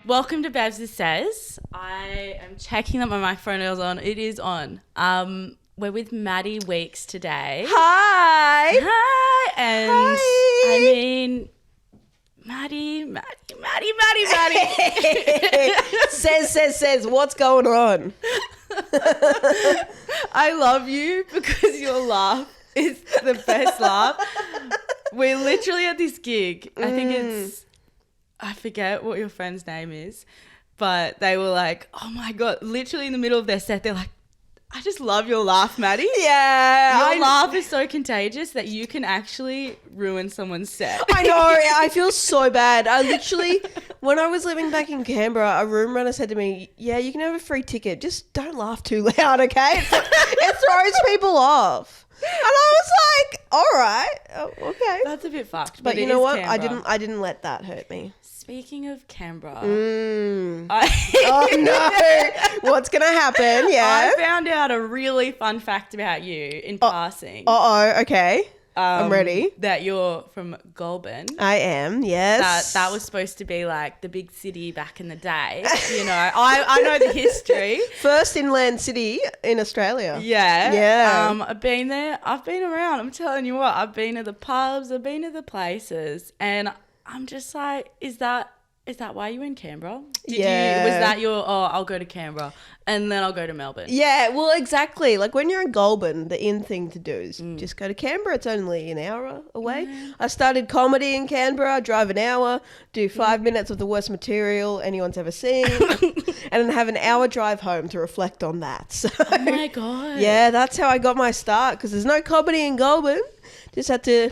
Welcome to Babs Says. I am checking that my microphone is on. It is on. We're with Maddy Weeks today. Hi. Hi. And Hi. I mean, Maddy. says, what's going on? I love you because your laugh is the best laugh. We're literally at this gig. I think I forget what your friend's name is, but they were like, oh my God, literally in the middle of their set, they're like, I just love your laugh, Maddy. Yeah. Your laugh is so contagious that you can actually ruin someone's set. I know. I feel so bad. I literally, when I was living back in Canberra, a room runner said to me, yeah, you can have a free ticket. Just don't laugh too loud, okay? It throws people off. And I was like, all right, okay. That's a bit fucked. But you know what? Canberra. I didn't let that hurt me. Speaking of Canberra. Oh, no. What's going to happen? Yeah. I found out a really fun fact about you in passing. Okay. I'm ready. That you're from Goulburn. I am, yes. That was supposed to be like the big city back in the day. You know, I know the history. First inland city in Australia. Yeah. Yeah. I've been there. I've been around. I'm telling you what. I've been to the pubs. I've been to the places. And I'm just like, is that why you were in Canberra? Was that your, I'll go to Canberra and then I'll go to Melbourne? Yeah, well, exactly. Like when you're in Goulburn, the in thing to do is just go to Canberra. It's only an hour away. I started comedy in Canberra, drive an hour, do 5 minutes of the worst material anyone's ever seen, and then have an hour drive home to reflect on that. So, oh my God. Yeah, that's how I got my start because there's no comedy in Goulburn. Just had to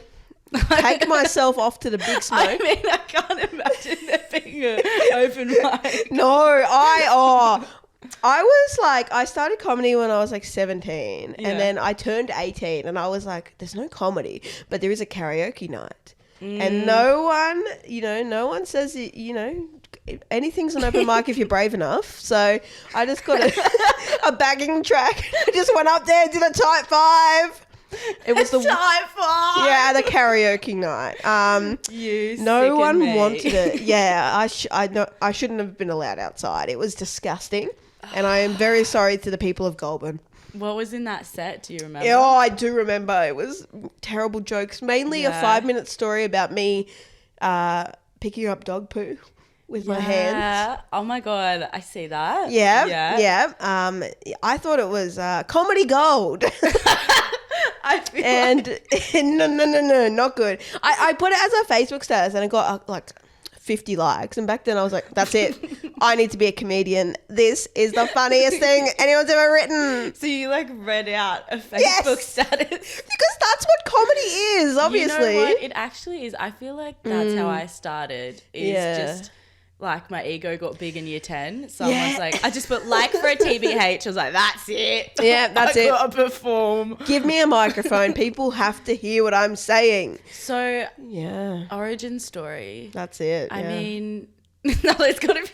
take myself off to the big smoke. I mean, I can't imagine there being an open mic. No, I was like, I started comedy when I was like 17 and then I turned 18 and I was like, there's no comedy, but there is a karaoke night. And no one says, anything's an open mic if you're brave enough. So I just got a bagging track. I just went up there, did a type 5. It was the type 5. Yeah, the karaoke night. No one wanted it. Yeah, I shouldn't have been allowed outside. It was disgusting, and I am very sorry to the people of Goulburn. What was in that set? Do you remember? Oh, I do remember. It was terrible jokes. Mainly a 5-minute story about me picking up dog poo with my hands. Oh my God, I see that. Yeah. I thought it was comedy gold. No, not good. I put it as a Facebook status and it got like 50 likes. And back then I was like, that's it. I need to be a comedian. This is the funniest thing anyone's ever written. So you like read out a Facebook status? Because that's what comedy is, obviously. You know what? It actually is. I feel like that's how I started. Just like my ego got big in year 10. So I was like, I just put like for a TBH. I was like, that's it. Yeah, that's it. I gotta perform. Give me a microphone. People have to hear what I'm saying. So origin story. That's it. I mean, no, there's got to be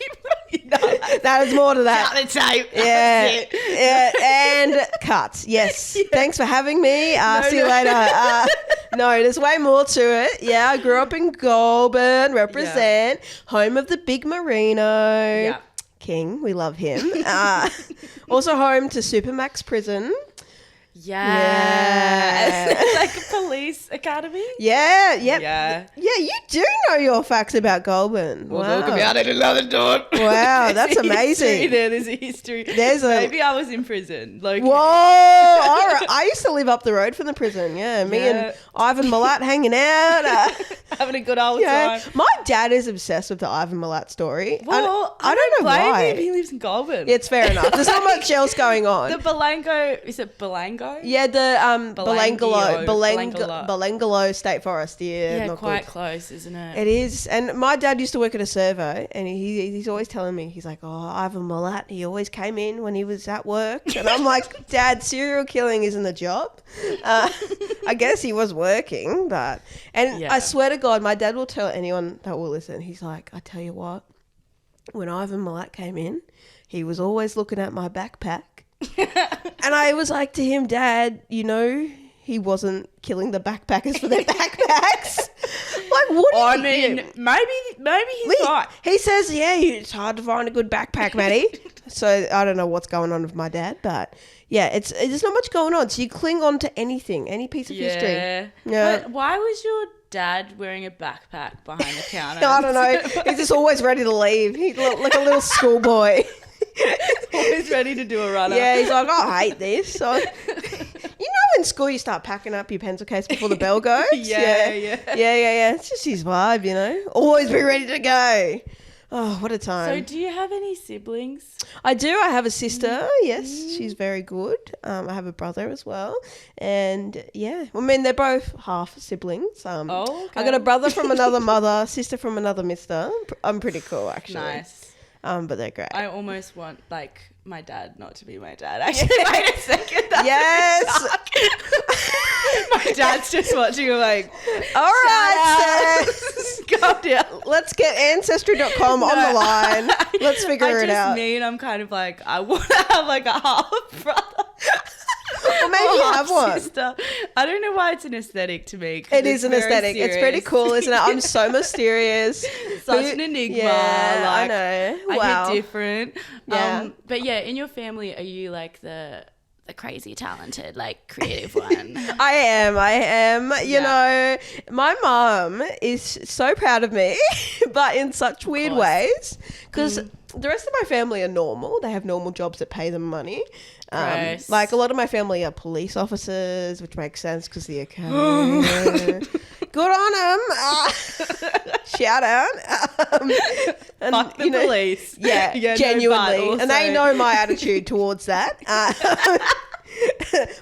that is more to that. Cut the tape. Yeah, and cut. Yes. Thanks for having me. See you later. No, there's way more to it. Yeah, I grew up in Goulburn, represent, home of the big Merino. Yeah. King, we love him. Also home to Supermax Prison. Yeah. Like a police academy? Yeah. Yeah, you do know your facts about Goulburn. We'll talk about it another time. Wow, that's amazing. There's a history. Maybe I was in prison. Whoa, all right. I used to live up the road from the prison. Yeah, me and Ivan Milat hanging out. Having a good old time. My dad is obsessed with the Ivan Milat story. Well, I don't know why. Him. He lives in Goulburn. It's fair enough. There's not much else going on. The Balango, is it Balango? Yeah, the Belangolo State Forest. Yeah, not quite good. close, isn't it? It is. And my dad used to work at a servo, and he's always telling me, he's like, oh, Ivan Milat, he always came in when he was at work. And I'm like, Dad, serial killing isn't a job. I guess he was working, but... And I swear to God, my dad will tell anyone that will listen, he's like, I tell you what, when Ivan Milat came in, he was always looking at my backpack. And I was like to him, Dad, he wasn't killing the backpackers for their backpacks. Like, what do I you mean, think? maybe he's right. He says, yeah, it's hard to find a good backpack, Maddie. So I don't know what's going on with my dad, but yeah, there's not much going on. So you cling on to anything, any piece of history. Yeah. But why was your dad wearing a backpack behind the counter? I don't know. He's just always ready to leave. He looked like a little schoolboy. Always ready to do a runner. Yeah, he's like, I hate this. So, in school you start packing up your pencil case before the bell goes. Yeah. It's just his vibe, Always be ready to go. Oh, what a time. So do you have any siblings? I do. I have a sister. Yes, she's very good. I have a brother as well. And yeah, I mean, they're both half siblings. Okay. I got a brother from another mother, sister from another mister. I'm pretty cool, actually. Nice. But they're great. I almost want, my dad not to be my dad. Actually, wait a second. Yes. My dad's just watching. I'm like, all right, sis. Calm down. Let's get Ancestry.com on the line. Let's figure it out. I just mean I'm kind of like, I want to have a half brother. Well, maybe you have one. Sister. I don't know why it's an aesthetic to me. It is an aesthetic. Serious. It's pretty cool, isn't it? I'm so mysterious. Such an enigma. Yeah, I know. Wow. You're different. Yeah. But yeah, in your family, are you like the crazy talented, creative one? I am. You know, my mum is so proud of me, but in such weird ways, because the rest of my family are normal. They have normal jobs that pay them money. A lot of my family are police officers, which makes sense because the academy. Good on them. Shout out. And, fuck the police. Yeah, genuinely. No, and they know my attitude towards that.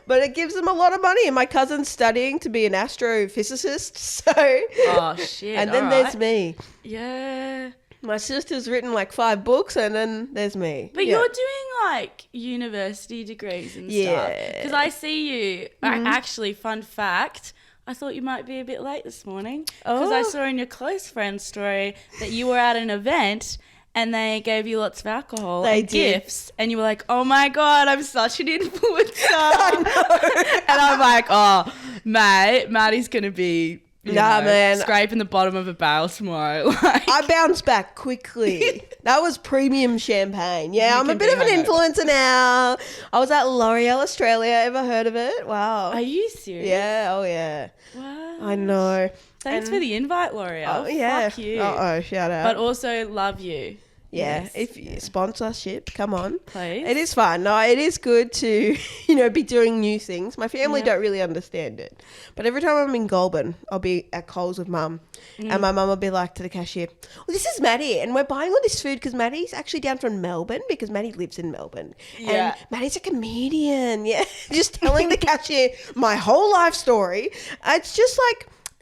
But it gives them a lot of money. And my cousin's studying to be an astrophysicist. So. Oh, shit. And then there's me. Yeah. My sister's written 5 books, and then there's me. But you're doing university degrees and stuff. Because I see you. Actually, fun fact, I thought you might be a bit late this morning. Because I saw in your close friend story that you were at an event and they gave you lots of alcohol and gifts. And you were like, oh my God, I'm such an influencer. I know. And I'm like, oh, mate, Maddie's going to be... man, scraping the bottom of a barrel tomorrow. I bounced back quickly. That was premium champagne. Yeah, I'm a bit of an influencer now. I was at L'Oreal Australia. Ever heard of it? Wow. Are you serious? Yeah. Oh yeah. What? I know. Thanks for the invite, L'Oreal. Oh yeah. Fuck you. Shout out. But also love you. Yeah, Yes. if you sponsorship, come on. Please. It is fun. No, it is good to, be doing new things. My family don't really understand it. But every time I'm in Goulburn, I'll be at Coles with Mum. And my mum will be like to the cashier, well, this is Maddie. And we're buying all this food because Maddie's actually down from Melbourne because Maddie lives in Melbourne. Yeah. And Maddie's a comedian. Yeah. Just telling the cashier my whole life story. It's just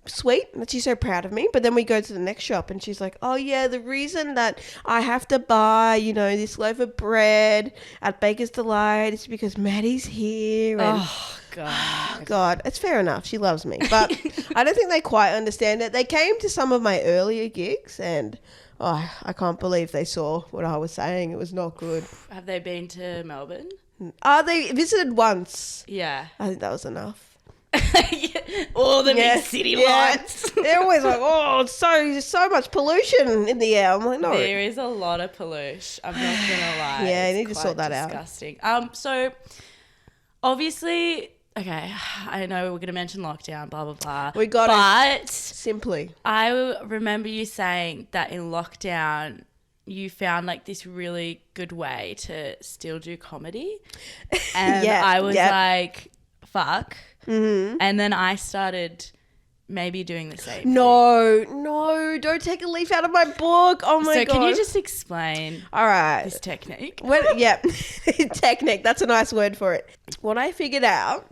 sweet that she's so proud of me. But then we go to the next shop and she's like, oh yeah, the reason that I have to buy this loaf of bread at Baker's Delight is because Maddie's here. And God, it's fair enough, she loves me, but I don't think they quite understand it. They came to some of my earlier gigs and I can't believe they saw what I was saying. It was not good. Have they been to Melbourne? They visited once. Yeah. I think that was enough. All the big city lights. They're always like, it's so much pollution in the air. I'm like, no. There is a lot of pollution. I'm not gonna lie. Yeah, you need to sort that disgusting. So obviously, okay, I know we're gonna mention lockdown, blah blah blah. We got it. Simply. I remember you saying that in lockdown you found this really good way to still do comedy, and I was like, fuck. Mm-hmm. And then I started maybe doing the same thing. No, don't take a leaf out of my book. Oh my God. So can you just explain this technique? Technique, that's a nice word for it. What I figured out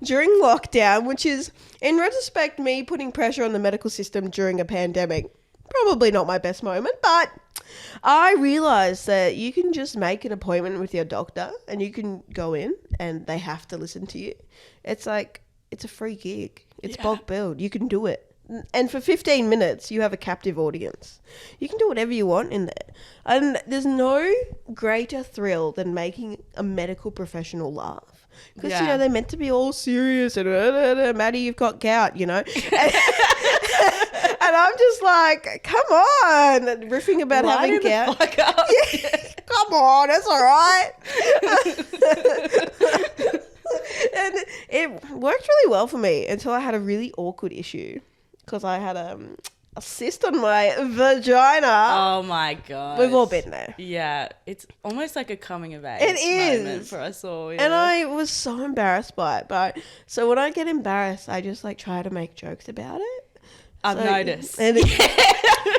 during lockdown, which is in retrospect me putting pressure on the medical system during a pandemic, probably not my best moment, but I realised that you can just make an appointment with your doctor and you can go in and they have to listen to you. It's it's a free gig. It's bulk billed. You can do it. And for 15 minutes, you have a captive audience. You can do whatever you want in there. And there's no greater thrill than making a medical professional laugh. Because, they're meant to be all serious and, Maddie, you've got gout, And I'm just like, come on, riffing about having Lighten the gout. fuck up. Yeah, come on, that's all right. And it worked really well for me until I had a really awkward issue because I had a cyst on my vagina. Oh my god. We've all been there. Yeah, it's almost like a coming of age It is. moment for us all. Yeah. And I was so embarrassed by it. But so when I get embarrassed, I just like try to make jokes about it. I've So- noticed. And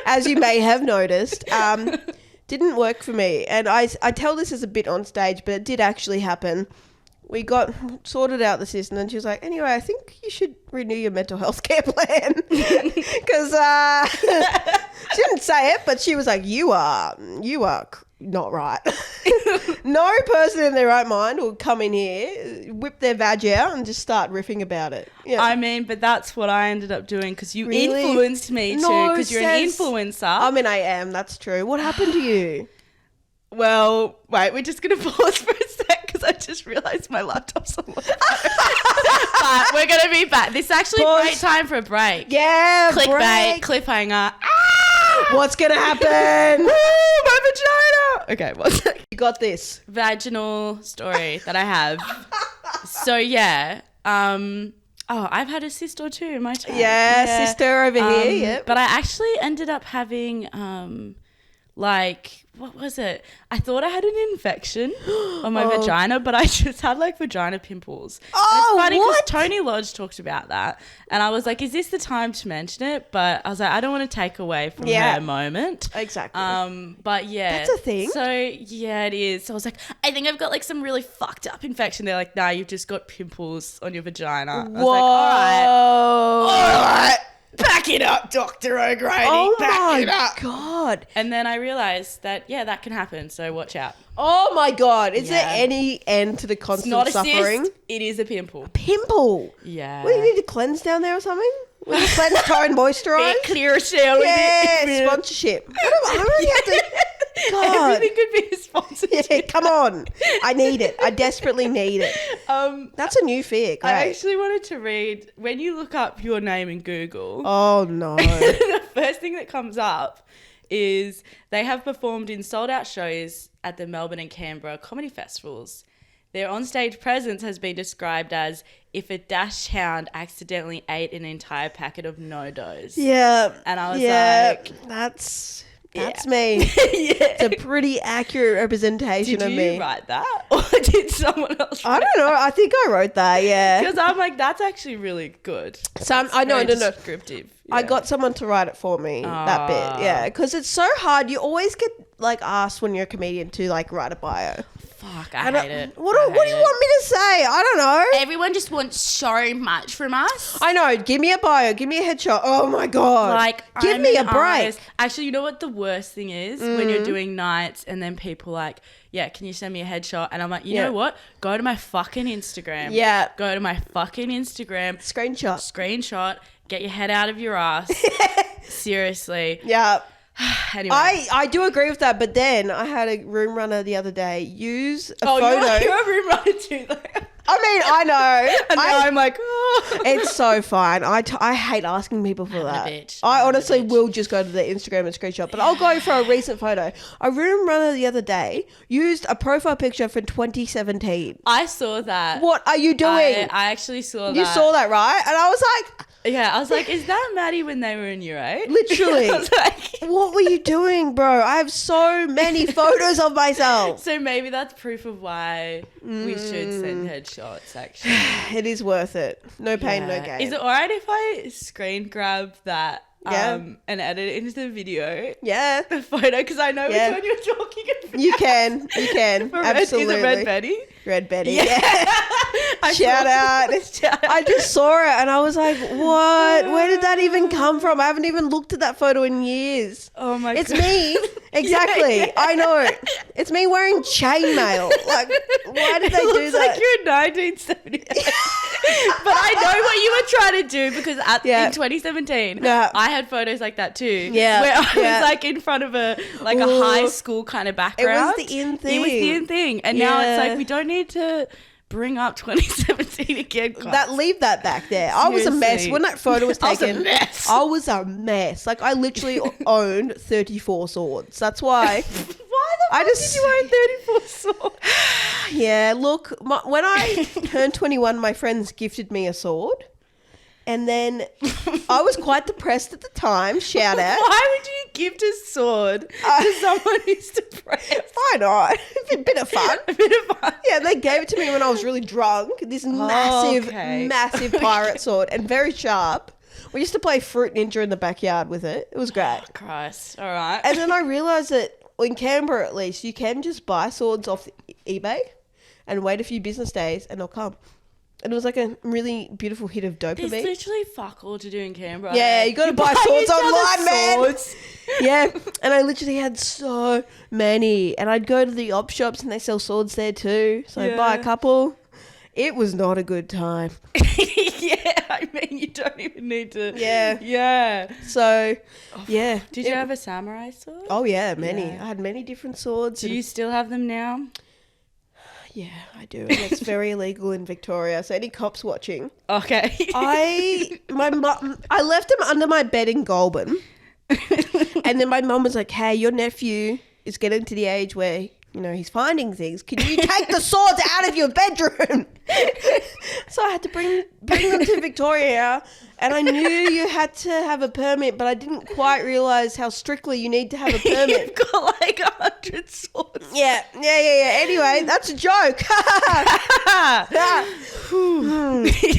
as you may have noticed, didn't work for me. And I tell this as a bit on stage, but it did actually happen. We got sorted out the system, and she was like, anyway, I think you should renew your mental health care plan. Because she didn't say it, but she was like, you are not right. No person in their right mind will come in here, whip their vag out and just start riffing about it. Yeah. I mean, but that's what I ended up doing because you Really? influenced me too No, because you're an sis. influencer. I mean, I am. That's true. What happened to you? Well, wait, we're just going to pause for a sec because I just realised my laptop's on. But we're going to be back. This is actually Pause. a great time for a break. Yeah, Clickbait, break. cliffhanger. What's going to happen? Woo, my vagina. Okay, one sec. You got this. Vaginal story that I have. So, yeah. I've had a cyst or two in my time. Yeah, sister over here. Yep. But I actually ended up having, what was it? I thought I had an infection on my vagina, but I just had like vagina pimples. And Oh, it's funny because what? Tony Lodge talked about that. And I was like, is this the time to mention it? But I was like, I don't want to take away from Yeah. her moment. Exactly. But yeah. That's a thing. So yeah, it is. So I was like, I think I've got like some really fucked up infection. They're like, nah, you've just got pimples on your vagina. I was Whoa. like, all right. Back it up, Dr. O'Grady. Oh Back it my up. God. And then I realised that, yeah, that can happen. So watch out. Oh my God. Is there Yeah. any end to the It's constant not a suffering? cyst. It is a pimple. Pimple. Yeah. What, do you need to cleanse down there or something? Will you cleanse, tone, moisturise? Bit clearer shell. Yeah, sponsorship. I really have to... God. Everything could be a sponsorship. Yeah, come on. I need it. I desperately need it. That's a new fear. Great. I actually wanted to read, when you look up your name in Google, Oh, no. the first thing that comes up is they have performed in sold-out shows at the Melbourne and Canberra comedy festivals. Their onstage presence has been described as if a dash hound accidentally ate an entire packet of no-dos. Yeah. And I was like... That's Yeah. me. Yeah. It's a pretty accurate representation Did of you me. write that? Or did someone else I write don't know. I think I wrote that, yeah. Because I'm like, that's actually really good. I know, Very no. descriptive. I Yeah. got someone to write it for me, that bit, yeah. Because it's so hard. You always get, like, asked when you're a comedian to, like, write a bio. Fuck, I And hate it. What do you want me to say? I don't know. Everyone just wants so much from us. I know. Give me a bio. Give me a headshot. Oh, my God. Like, give I'm me a in break. eyes. Actually, you know what the worst thing is? When you're doing nights and then people like, yeah, can you send me a headshot? And I'm like, you Yeah. know what? Go to my fucking Instagram. Yeah. Go to my fucking Instagram. Screenshot. Screenshot. Get your head out of your ass. Seriously. Yeah. Anyway. I do agree with that, but then I had a room runner the other day use a Oh, photo. you're a room runner too, though. I mean, I know. And now I'm like, oh. It's so fine. I hate asking people for I'm a that. bitch. I I'm a honestly bitch. will just go to the Instagram and screenshot, but I'll go for a recent photo. A room runner the other day used a profile picture from 2017. I saw that. What are you doing? I actually saw that. You saw that, right? And I was like, Yeah, I was like, is that Maddie when they were in year 8? literally. I was like, What were you doing, bro? I have so many photos of myself. so maybe that's proof of why we should send headshots, actually. It is worth it. No pain, no Yeah. gain. Is it alright if I screen grab that Yeah. and edit it into the video? Yeah, The photo, because I know Yeah. which one you're talking about. you can. You can. Absolutely. Is it Red Betty? Red Betty. Yeah. Yeah. I Shout saw- out. Shout out. I just saw it and I was like, what? Where did that even come from? I haven't even looked at that photo in years. Oh my It's God. me. Exactly. Yeah. I know. It's me wearing chainmail. Like, why did they It do looks that? like you're in 1978. But I know what you were trying to do because Yeah. in 2017, Yeah. I had photos like that too. Yeah. Where I Yeah. was like in front of a Ooh. high school kind of background. the in It was the thing. in thing. And now it's Yeah. like we don't need to bring up 2017 again. Leave that back there. I was a mess Seriously. when that photo was I was a taken. mess. I was a mess. Like, I literally owned 34 swords. That's why. Why the fuck just- did you own 34 swords? Yeah, look, when I turned 21, my friends gifted me a sword. And then I was quite depressed at the time. Shout out. Why would you gift a sword to someone who's depressed? Why not? A bit of fun. A bit of fun. Yeah, they gave it to me when I was really drunk. This massive, okay. massive pirate sword and very sharp. We used to play Fruit Ninja in the backyard with it. It was great. Christ. All right. And then I realised that in Canberra, at least, you can just buy swords off eBay and wait a few business days and they'll come. And it was like a really beautiful hit of There's dopamine. literally fuck all to do in Canberra. Yeah, you got to buy swords each other online, man. swords. Yeah, and I literally had so many. And I'd go to the op shops and they sell swords there too. So I'd buy a Yeah. couple. It was not a good time. Yeah, I mean, you don't even need to. Yeah. Yeah. So, yeah. Did you have a samurai sword? Oh, yeah, many. Yeah. I had many different swords. Do and- you still have them now? Yeah, I do. And it's very illegal in Victoria. So any cops watching. Okay. I left them under my bed in Goulburn. And then my mum was like, hey, your nephew is getting to the age where, you know, he's finding things. Can you take the swords out of your bedroom? So I had to bring them to Victoria. And I knew you had to have a permit, but I didn't quite realise how strictly you need to have a permit. You've got like 100 swords. Yeah. Anyway, that's a joke.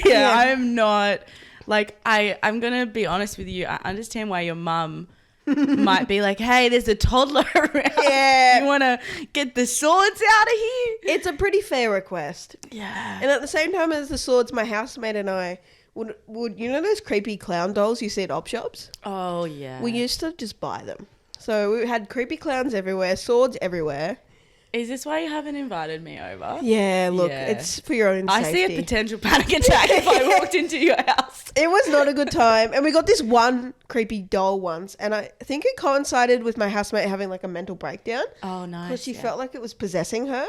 Yeah, I'm not like I'm gonna be honest with you. I understand why your mum might be like, hey, there's a toddler around. Yeah. You wanna get the swords out of here? It's a pretty fair request. Yeah. And at the same time as the swords, my housemate and I would you know those creepy clown dolls you see at op shops? Oh yeah. We used to just buy them. So we had creepy clowns everywhere, swords everywhere. Is this why you haven't invited me over? Yeah, look, Yeah. it's for your own I safety. see a potential panic attack if I walked into your house. It was not a good time. And we got this one creepy doll once. And I think it coincided with my housemate having like a mental breakdown. Oh nice. Because she felt like it was possessing her.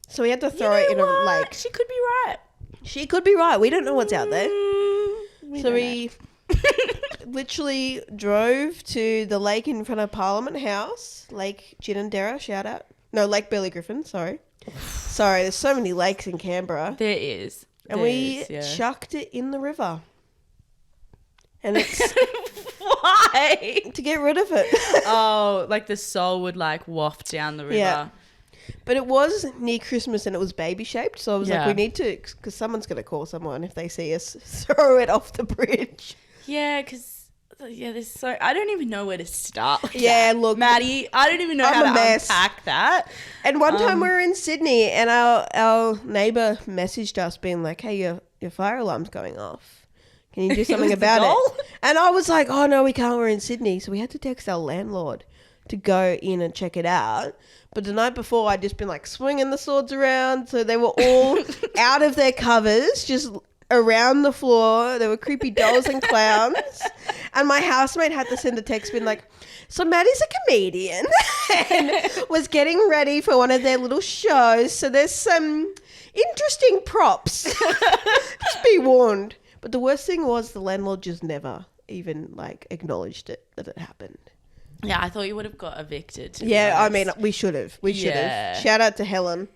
So we had to You throw know it in a what? lake. She could be right. She could be right. We don't know what's out there. We So don't we literally drove to the lake in front of Parliament House, Lake Ginninderra, shout out. No, Lake Billy Griffin, sorry. Sorry, there's so many lakes in Canberra. There is. And There we is, yeah. chucked it in the river. And it's Why? to get rid of it. Oh, like the soul would like waft down the river. Yeah. But it was near Christmas and it was baby shaped. So I was like, Yeah. we need to, because someone's going to call someone if they see us throw it off the bridge. Yeah, because there's so I don't even know where to start. With Yeah, that. look, Maddie, I don't even know I'm how a to mess. unpack that. And one time we were in Sydney and our neighbour messaged us being like, hey, your fire alarm's going off. Can you do something was the about doll? it? And I was like, oh, no, we can't. We're in Sydney. So we had to text our landlord to go in and check it out. But the night before, I'd just been like swinging the swords around. So they were all out of their covers, just around the floor. There were creepy dolls and clowns. And my housemate had to send a text being like, so Maddie's a comedian and was getting ready for one of their little shows. So there's some interesting props. Just be warned. But the worst thing was the landlord just never even like acknowledged it, that it happened. Yeah, I thought you would have got evicted. To be Yeah, I honest. mean, we should have. We should Yeah. have. Shout out to Helen.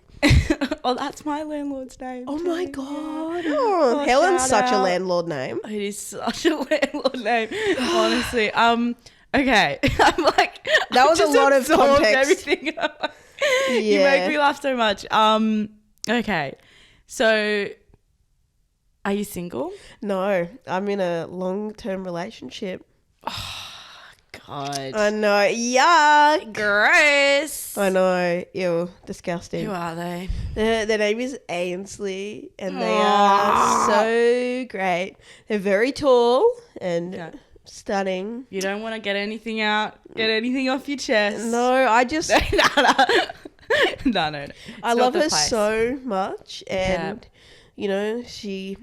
Oh, that's my landlord's name. Oh too. my God. Yeah. Oh, Oh, Helen's shout such a out. landlord name. It is such a landlord name, honestly. Okay, I'm like That was a just lot of absorbed context. Everything. You Yeah. make me laugh so much. Okay, so are you single? No, I'm in a long-term relationship. God, I know. Yuck. gross. I know. Ew. Disgusting. Who are they? Their name is Ainsley, and they Aw. are so great. They're very tall and Yeah. stunning. You don't want to get anything out, get anything off your chest. No, I just no. No. It's I not love the her place. so much, and you know she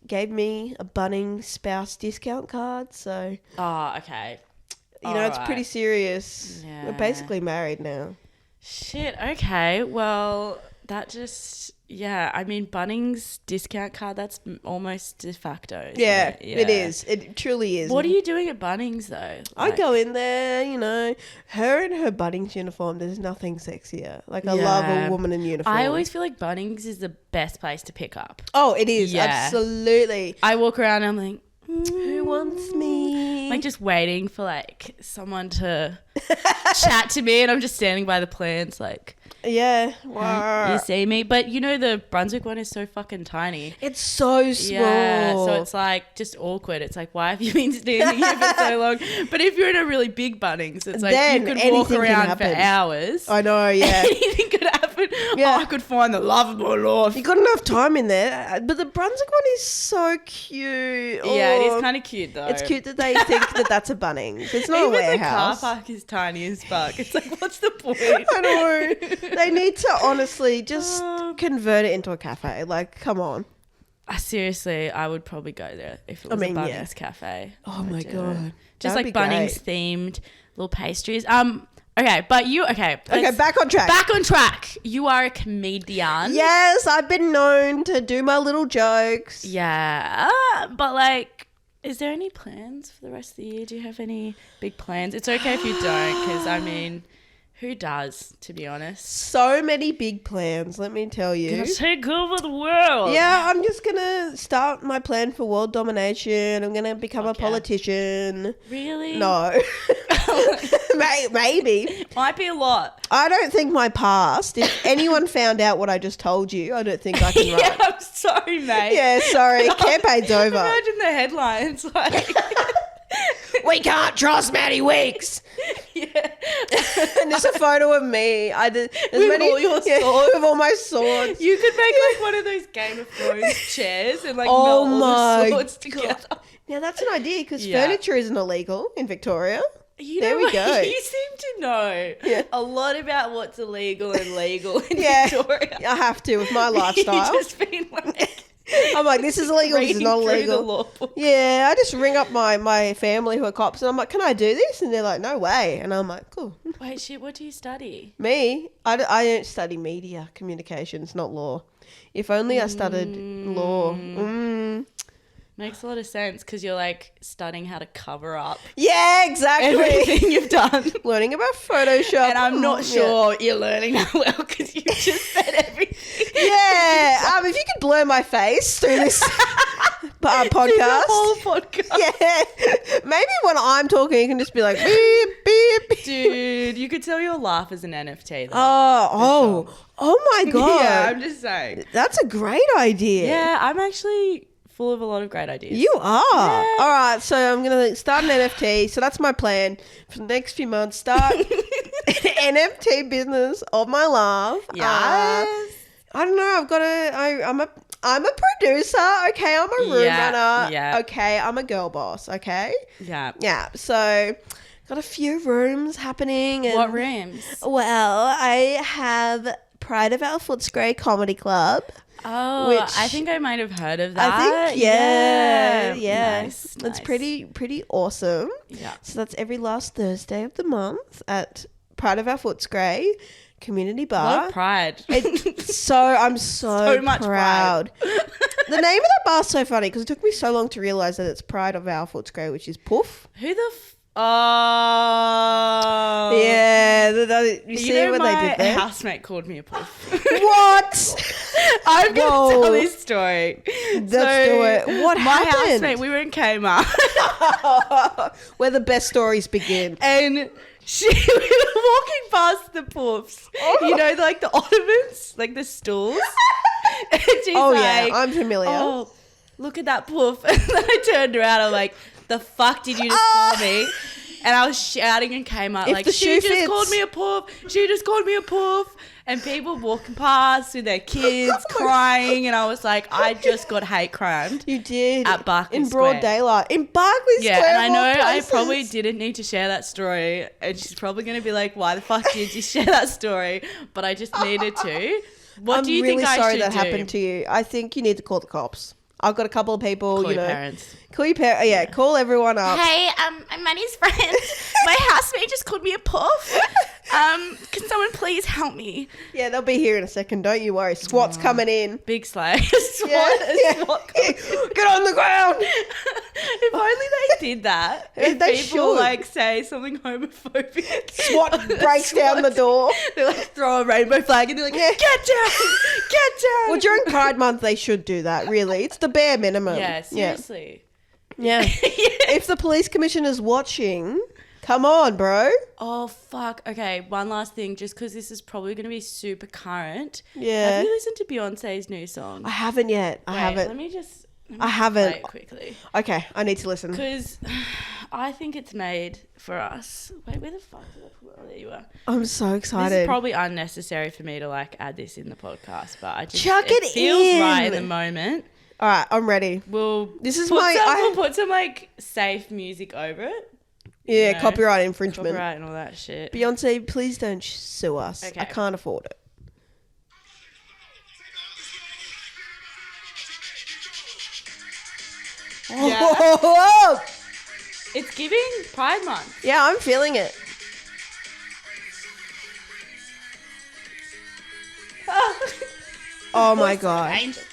gave me a Bunnings spouse discount card, so Oh, okay. you know it's Alright. pretty serious. Yeah. We're basically married now. Shit. Okay. Well, that just Yeah, I mean, Bunnings discount card, that's almost de facto. Yeah, It? it is. It truly is. What are you doing at Bunnings, though? I go in there, you know, her in her Bunnings uniform, there's nothing sexier. Like, I love a woman in uniform. I always feel like Bunnings is the best place to pick up. Oh, it is. Yeah. Absolutely. I walk around and I'm like, who wants me? like, just waiting for, like, someone to chat to me, and I'm just standing by the plants, like... Yeah. You see me? But you know the Brunswick one is so fucking tiny. It's so small. Yeah, so it's like just awkward. It's like, why have you been standing here for so long? But if you're in a really big Bunnings, it's like then you could walk around for happen. Hours. I know, yeah. Anything could happen. Yeah. Oh, I could find the love of my life. You got enough time in there. But the Brunswick one is so cute. Yeah, it Oh, is kind of cute though. It's cute that they think that that's a Bunnings. It's not Even a warehouse. the car park is tiny as fuck. It's like, what's the point? I know. They need to honestly just convert it into a cafe. Like, come on. Seriously, I would probably go there if it was a Bunnings cafe. Oh my God. Just That'd like be Bunnings great. themed little pastries. Okay, but Okay, back on track. Back on track. You are a comedian. Yes, I've been known to do my little jokes. Yeah. But like, is there any plans for the rest of the year? Do you have any big plans? It's okay if you don't, because I mean, who does, to be honest? So many big plans, let me tell you. Gonna take over the world. Yeah, I'm just going to start my plan for world domination. I'm going to become a politician. Really? No. Maybe. Might be a lot. I don't think my past, if anyone found out what I just told you, I don't think I can write. Yeah, I'm sorry, mate. Yeah, sorry. Campaign's over. Imagine the headlines, like... We can't trust Maddy Weeks. Yeah. And there's a photo of me. With all your swords. With all my swords. You could make like one of those Game of Thrones chairs and like melt Oh all my the swords together. Now that's an idea because Yeah. furniture isn't illegal in Victoria. You There know we what? go. You seem to know a lot about what's illegal and legal in Yeah, Victoria. I have to with my lifestyle. You've just been like I'm like, this is illegal, this is reading not through the illegal. law book. Yeah, I just ring up my family who are cops and I'm like, can I do this? And they're like, no way. And I'm like, cool. Wait, shit, what do you study? Me? I don't study media communications, not law. If only I studied law. Makes a lot of sense because you're like studying how to cover up Yeah, exactly. everything you've done. Learning about Photoshop. And I'm not sure you're learning that well because you just said everything. Yeah. If you could blur my face through this podcast. The whole podcast. Yeah. Maybe when I'm talking, you can just be like, beep, beep, beep. Dude, you could sell your laugh as an NFT though. Oh my God. Yeah, I'm just saying. That's a great idea. Yeah, I'm actually full of a lot of great ideas. You are. Yeah. All right. So I'm going to start an NFT. So that's my plan for the next few months. Start an NFT business of my love. Yes. I don't know. I've got to, I'm a producer. Okay. I'm a room runner. Yeah. Okay. I'm a girl boss. Okay. Yeah. Yeah. So got a few rooms happening. And, What rooms? Well, I have Pride of Our Footscray Comedy Club. Oh, Which I think I might have heard of that. I think, yeah. Nice. It's pretty awesome. Yeah. So that's every last Thursday of the month at Pride of Our Footscray Community A Bar. lot of pride. I'm so much proud. The name of that bar's so funny because it took me so long to realise that it's Pride of Our Footscray, which is Poof. Who the Oh. Yeah, you see what they did there? My housemate called me a poof. What? I'm going Whoa. to tell this story. Let's do it. What my happened? housemate, we were in Kmart. Where the best stories begin. And we were walking past the poofs. You know, like the ottomans, like the stools. And she's Yeah, I'm familiar. Oh, look at that poof. And then I turned around. I'm like, the fuck did you just call me? And I was shouting and came out If like, the she shoe just fits. called me a poof. She just called me a poof. And people walking past with their kids crying. And I was like, I just got hate crimed. You did. At Barclay in broad Square. daylight. In Barclay Yeah, Square. and I know of all I places. probably didn't need to share that story. And she's probably going to be like, why the fuck did you share that story? But I just needed to. What do you really think I sorry should that do? happened to you. I think you need to call the cops. I've got a couple of people, Call you your know. parents. Call your parents. Yeah, call everyone up. Hey, I'm Maddie's friend. My housemate just called me a poof. Can someone please help me? Yeah, they'll be here in a second. Don't you worry. SWAT's coming in. Big slay. SWAT. Get on the ground. If only they did that. If They people should. like say something homophobic. SWAT breaks down the door. They like throw a rainbow flag and they're like, get down, get down. Well, during Pride Month, they should do that, really. It's the bare minimum. Yeah, seriously. Yeah. If the police commissioner's watching, come on, bro. Oh, fuck. Okay, one last thing, just because this is probably going to be super current. Yeah. Have you listened to Beyonce's new song? I haven't yet. I haven't. Let me just I haven't. play it quickly. Okay, I need to listen. Because I think it's made for us. Wait, where the fuck did I put it? Oh, there you are. I'm so This excited. is probably unnecessary for me to like add this in the podcast, but I just Chuck it feels in. right in the moment. All right, I'm ready. We'll We'll put some like safe music over it. Yeah, You know, copyright infringement. Copyright and all that shit. Beyonce, please don't sue us. Okay. I can't afford it. Yeah. Whoa! It's giving Pride Month. Yeah, I'm feeling it. Oh my god. Angel.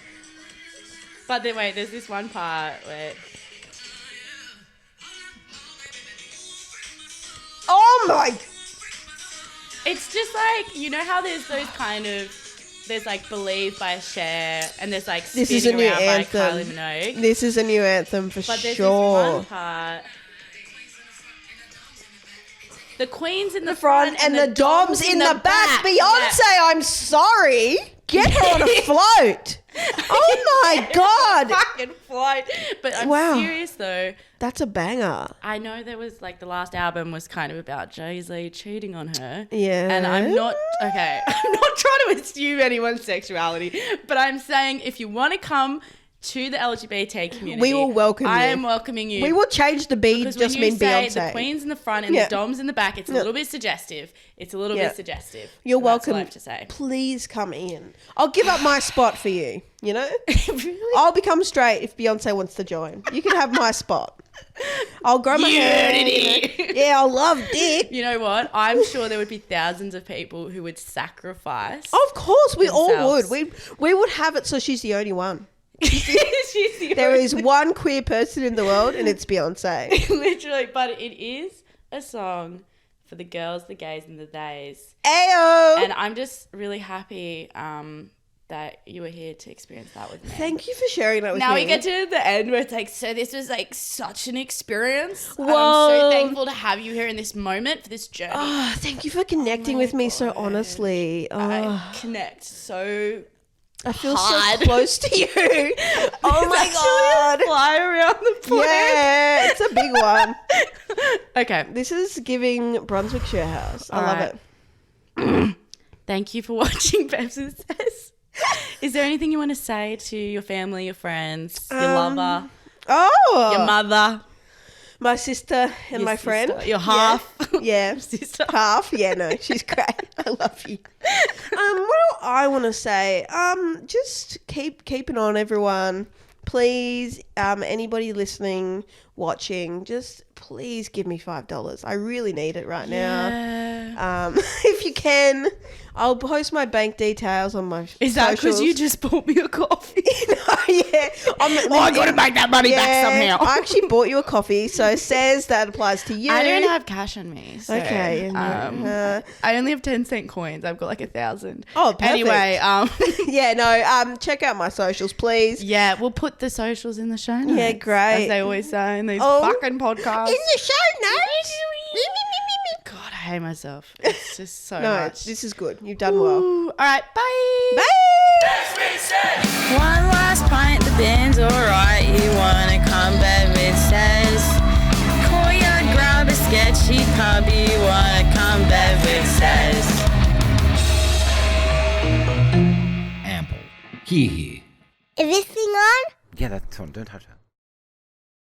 But then wait, there's this one part where Oh my. it's just like, you know how there's those kind of, there's like Believe by Cher and there's like This Spinning is a new Around anthem. by Kylie Minogue. This is a new anthem for But there's sure. this one part. The Queen's in the Front and the Dom's in the back. Beyonce, I'm sorry. Get her on a float. Oh my god. Fucking flight. But I'm Wow. serious though. That's a banger. I know there was like the last album was kind of about Jay-Z cheating on her. Yeah. And I'm not trying to assume anyone's sexuality, but I'm saying if you want to come to the LGBT community, We will welcome I you. am welcoming you. We will change the B, because just when you mean say Beyonce. the Queen's in the front and Yeah. the Dom's in the back, it's a little bit suggestive. It's a little Yeah. bit suggestive. You're And that's all welcome. I have to say. Please come in. I'll give up my spot for you, you know? Really? I'll become straight if Beyonce wants to join. You can have my spot. I'll grow my hair. Unity. Yeah, I'll love dick. You know what? I'm sure there would be thousands of people who would sacrifice. Of course, we all Themselves. would. We would have it so she's the only one. She's the There only- is one queer person in the world and it's Beyonce. literally, but it is a song for the girls, the gays, and the theys. Ayo! And I'm just really happy that you were here to experience that with me. Thank you for sharing that with Now me. we get to the end where it's like, so this was like such an experience. And I'm Whoa. so thankful to have you here in this moment for this journey. Oh, thank you for connecting with me so honestly. Oh, I connect so I feel hard. so close to you. Oh my It's actually god. a fly around the planet. Yeah, it's a big one. Okay. This is giving Brunswick Share House. I love it. Thank you for watching Babs and Says. Is there anything you want to say to your family, your friends, your lover, Oh, your mother, my sister and your my friend. sister, your half? Yeah. Sister. Half. Yeah, no, she's great. I love you. What do I want to say? Just keep it on, everyone. Please, anybody listening, watching, just please give me $5. I really need it right now. Yeah. If you can, I'll post my bank details on my Is that because socials. you just bought me a coffee? Yeah. I got to make that money back somehow. I actually bought you a coffee, so it says that applies to you. I don't have cash on me. So, Okay. I only have 10-cent coins. I've got like 1,000. Oh, perfect. Anyway, Yeah, no, check out my socials, please. yeah, we'll put the socials in the show notes. Yeah, great. As they always say in these Oh. fucking podcasts. In the show notes. God, I hate myself. It's just so No, much. this is good. You've done well. Ooh, all right, bye. Bye. One last pint, the band's alright. You wanna come back with says. Courtyard, grab a sketchy puppy. You wanna come back with says. Ample. Here. Is this thing on? Yeah, that's on. Don't touch that.